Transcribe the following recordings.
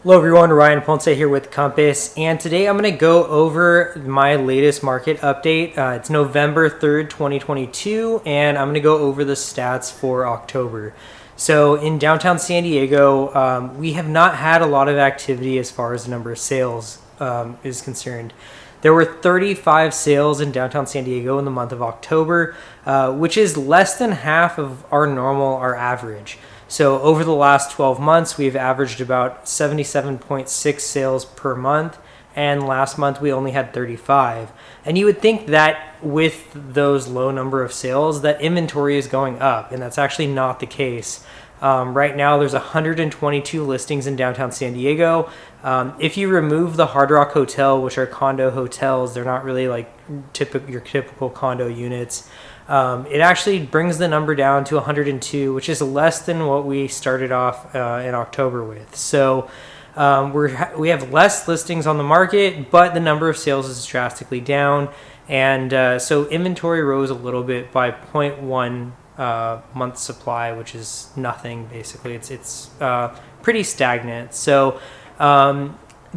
Hello everyone, Ryan Ponce here with Compass, and today I'm going to go over my latest market update. It's November 3rd, 2022, and I'm going to go over the stats for October. So in downtown San Diego, we have not had a lot of activity as far as the number of sales is concerned. There were 35 sales in downtown San Diego in the month of October, which is less than half of our average. So over the last 12 months, we've averaged about 77.6 sales per month, and last month we only had 35. And you would think that with those low number of sales, that inventory is going up, and that's actually not the case. Right now, there's 122 listings in downtown San Diego. If you remove the Hard Rock Hotel, which are condo hotels, they're not really like your typical condo units. It actually brings the number down to 102, which is less than what we started off in October with. So we have less listings on the market, but the number of sales is drastically down. And so inventory rose a little bit by 0.1 month supply, which is nothing basically. It's pretty stagnant. So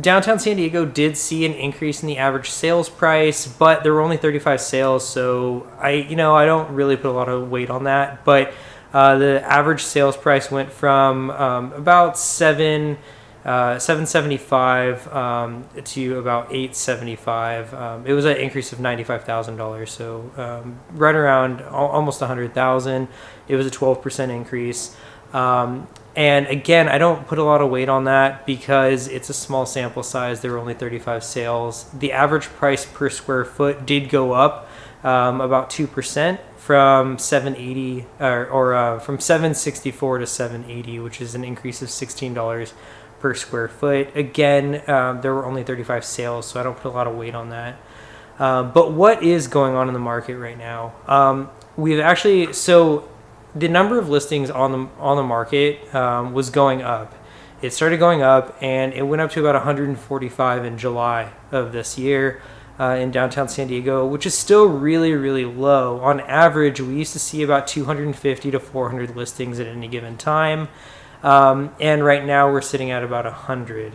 downtown San Diego did see an increase in the average sales price, but there were only 35 sales, so I don't really put a lot of weight on that. But the average sales price went from about $775 to about $875. It was an increase of $95,000, so right around almost $100,000. It was a 12% increase. And again, I don't put a lot of weight on that because it's a small sample size. There were only 35 sales. The average price per square foot did go up about 2% from $780 from $764 to $780, which is an increase of $16 per square foot. Again, there were only 35 sales, so I don't put a lot of weight on that. But what is going on in the market right now? The number of listings on the market was going up. It started going up, and it went up to about 145 in July of this year in downtown San Diego, which is still really, really low. On average, we used to see about 250 to 400 listings at any given time, and right now we're sitting at about 100.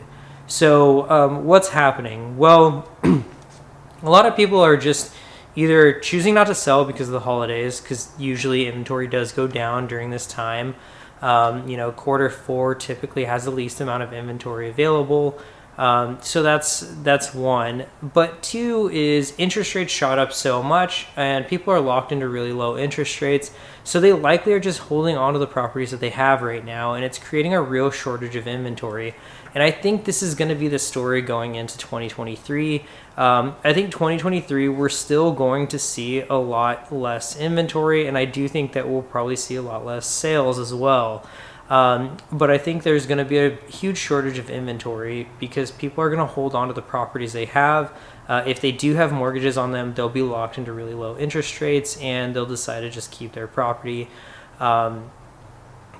So what's happening? Well, a lot of people are just either choosing not to sell because of the holidays, because usually inventory does go down during this time. Quarter four typically has the least amount of inventory available. So that's one. But two is interest rates shot up so much, and people are locked into really low interest rates. So they likely are just holding on to the properties that they have right now, and it's creating a real shortage of inventory. And I think this is going to be the story going into 2023. I think 2023, we're still going to see a lot less inventory, and I do think that we'll probably see a lot less sales as well. But I think there's going to be a huge shortage of inventory because people are going to hold on to the properties they have. If they do have mortgages on them, they'll be locked into really low interest rates, and they'll decide to just keep their property.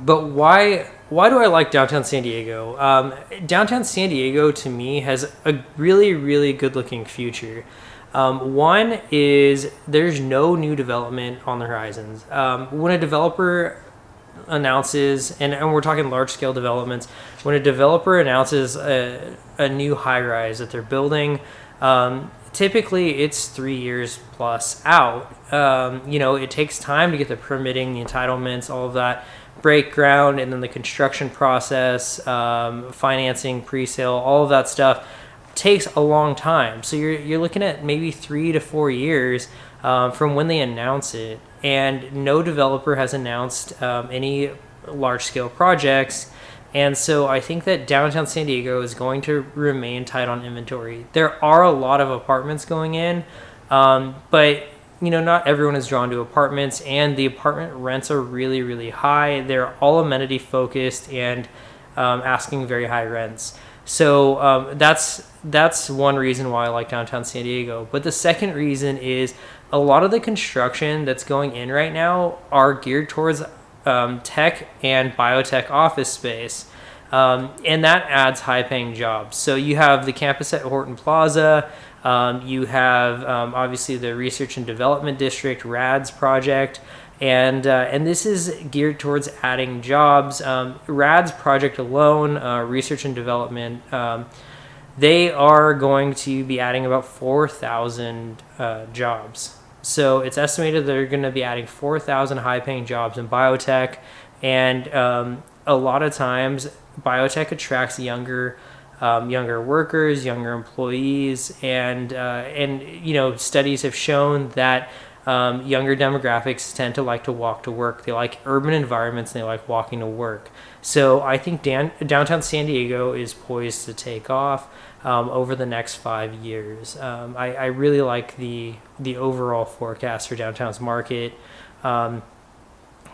But why do I like downtown San Diego? Downtown San Diego, to me, has a really, really good-looking future. One is there's no new development on the horizons. When a developer announces, and we're talking large-scale developments, when a developer announces a new high-rise that they're building, typically it's 3 years plus out. It takes time to get the permitting, the entitlements, all of that, break ground, and then the construction process, financing, pre-sale, all of that stuff takes a long time. So you're looking at maybe 3 to 4 years from when they announce it, and no developer has announced any large-scale projects. And so I think that downtown San Diego is going to remain tight on inventory. There are a lot of apartments going in, but not everyone is drawn to apartments, and the apartment rents are really, really high. They're all amenity focused and asking very high rents. So that's one reason why I like downtown San Diego. But the second reason is a lot of the construction that's going in right now are geared towards tech and biotech office space. And that adds high-paying jobs. So you have the campus at Horton Plaza. You have obviously the Research and Development District, RADS project. And this is geared towards adding jobs. RAD's project alone, research and development, they are going to be adding about 4,000 jobs. So it's estimated they're going to be adding 4,000 high-paying jobs in biotech, and a lot of times biotech attracts younger workers, younger employees, and studies have shown that younger demographics tend to like to walk to work. They like urban environments and they like walking to work. So I think downtown San Diego is poised to take off over the next 5 years. I really like the overall forecast for downtown's market.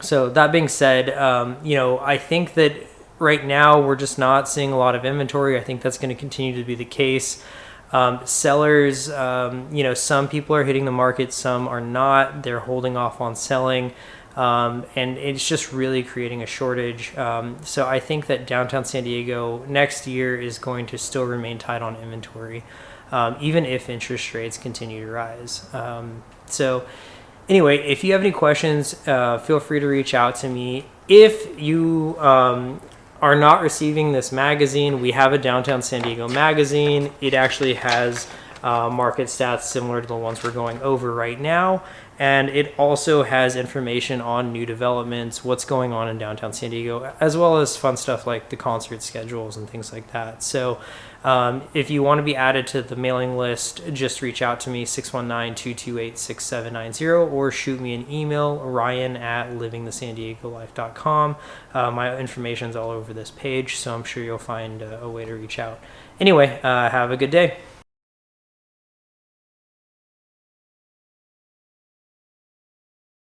So that being said, I think that right now we're just not seeing a lot of inventory. I think that's going to continue to be the case. Sellers, some people are hitting the market, some are not. They're holding off on selling, and it's just really creating a shortage. So I think that downtown San Diego next year is going to still remain tight on inventory, even if interest rates continue to rise. So anyway, if you have any questions, feel free to reach out to me. If you are not receiving this magazine, we have a Downtown San Diego magazine. It actually has market stats similar to the ones we're going over right now, and it also has information on new developments, what's going on in downtown San Diego, as well as fun stuff like the concert schedules and things like that. So if you want to be added to the mailing list, just reach out to me, 619-228-6790, or shoot me an email, ryan@livingthesandiegolife.com. My information's all over this page, so I'm sure you'll find a way to reach out. Anyway, have a good day.